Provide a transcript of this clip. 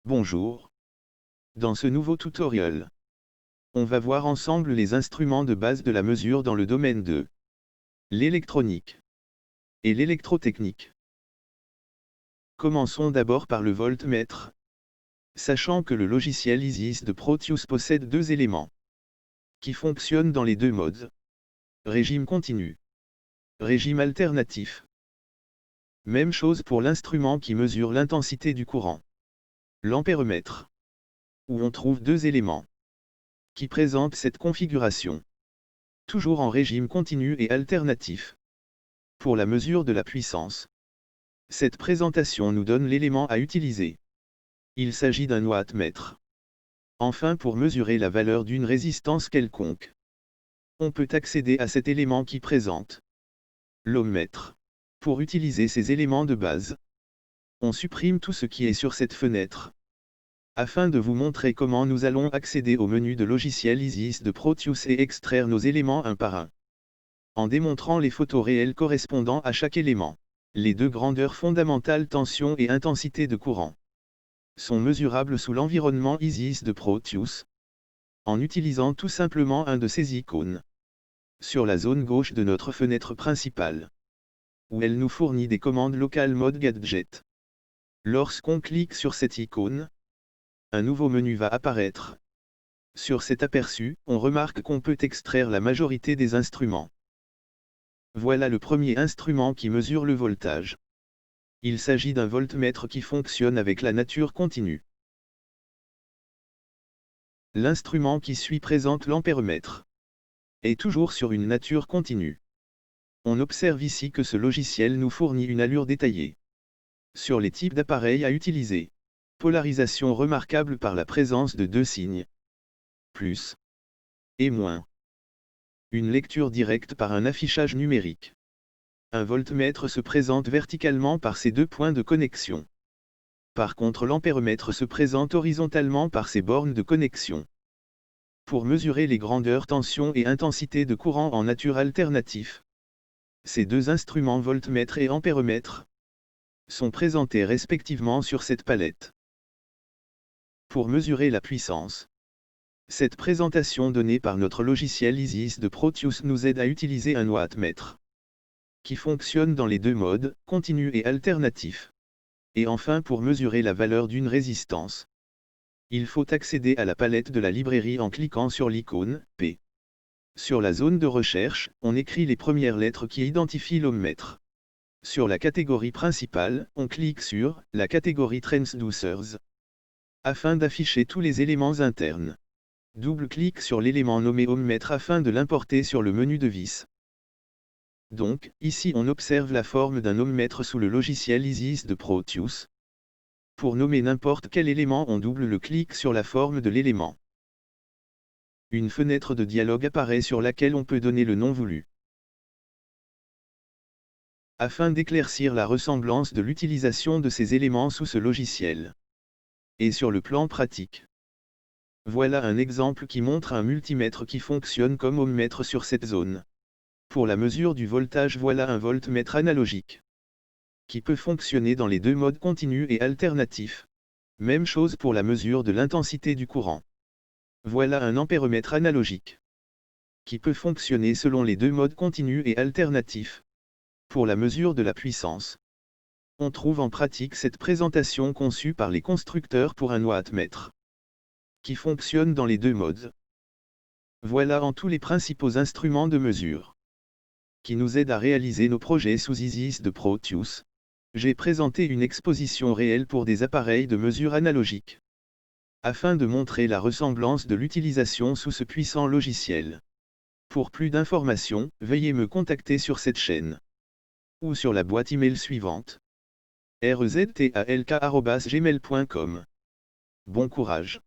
Bonjour. Dans ce nouveau tutoriel, on va voir ensemble les instruments de base de la mesure dans le domaine de l'électronique et l'électrotechnique. Commençons d'abord par le voltmètre. Sachant que le logiciel ISIS de Proteus possède deux éléments qui fonctionnent dans les deux modes. Régime continu, régime alternatif. Même chose pour l'instrument qui mesure l'intensité du courant. L'ampéromètre, où on trouve deux éléments qui présentent cette configuration. Toujours en régime continu et alternatif. Pour la mesure de la puissance, cette présentation nous donne l'élément à utiliser. Il s'agit d'un wattmètre. Enfin, pour mesurer la valeur d'une résistance quelconque, on peut accéder à cet élément qui présente l'ohmmètre. Pour utiliser ces éléments de base, on supprime tout ce qui est sur cette fenêtre. Afin de vous montrer comment nous allons accéder au menu de logiciel ISIS de Proteus et extraire nos éléments un par un. En démontrant les photos réelles correspondant à chaque élément. Les deux grandeurs fondamentales tension et intensité de courant sont mesurables sous l'environnement ISIS de Proteus, en utilisant tout simplement un de ces icônes sur la zone gauche de notre fenêtre principale, où elle nous fournit des commandes locales mode gadget. Lorsqu'on clique sur cette icône, un nouveau menu va apparaître. Sur cet aperçu, on remarque qu'on peut extraire la majorité des instruments. Voilà le premier instrument qui mesure le voltage. Il s'agit d'un voltmètre qui fonctionne avec la nature continue. L'instrument qui suit présente l'ampéromètre. Et toujours sur une nature continue. On observe ici que ce logiciel nous fournit une allure détaillée. Sur les types d'appareils à utiliser. Polarisation remarquable par la présence de deux signes. Plus et moins. Une lecture directe par un affichage numérique. Un voltmètre se présente verticalement par ses deux points de connexion. Par contre, l'ampéromètre se présente horizontalement par ses bornes de connexion. Pour mesurer les grandeurs tension et intensité de courant en nature alternatif, ces deux instruments voltmètre et ampéromètre sont présentés respectivement sur cette palette. Pour mesurer la puissance, cette présentation donnée par notre logiciel ISIS de Proteus nous aide à utiliser un wattmètre qui fonctionne dans les deux modes, continu et alternatif. Et enfin, pour mesurer la valeur d'une résistance, il faut accéder à la palette de la librairie en cliquant sur l'icône P. Sur la zone de recherche, on écrit les premières lettres qui identifient l'ohmmètre. Sur la catégorie principale, on clique sur la catégorie Transducers afin d'afficher tous les éléments internes. Double-clic sur l'élément nommé ohmmètre afin de l'importer sur le menu de vis. Donc, ici on observe la forme d'un ohmmètre sous le logiciel ISIS de Proteus. Pour nommer n'importe quel élément, on double le clic sur la forme de l'élément. Une fenêtre de dialogue apparaît sur laquelle on peut donner le nom voulu. Afin d'éclaircir la ressemblance de l'utilisation de ces éléments sous ce logiciel. Et sur le plan pratique. Voilà un exemple qui montre un multimètre qui fonctionne comme ohmmètre sur cette zone. Pour la mesure du voltage, voilà un voltmètre analogique qui peut fonctionner dans les deux modes continu et alternatif. Même chose pour la mesure de l'intensité du courant. Voilà un ampéromètre analogique qui peut fonctionner selon les deux modes continu et alternatif. Pour la mesure de la puissance, on trouve en pratique cette présentation conçue par les constructeurs pour un wattmètre qui fonctionne dans les deux modes. Voilà en tout les principaux instruments de mesure qui nous aident à réaliser nos projets sous ISIS de Proteus. J'ai présenté une exposition réelle pour des appareils de mesure analogique, afin de montrer la ressemblance de l'utilisation sous ce puissant logiciel. Pour plus d'informations, veuillez me contacter sur cette chaîne, ou sur la boîte email suivante, reztalk@gmail.com. Bon courage.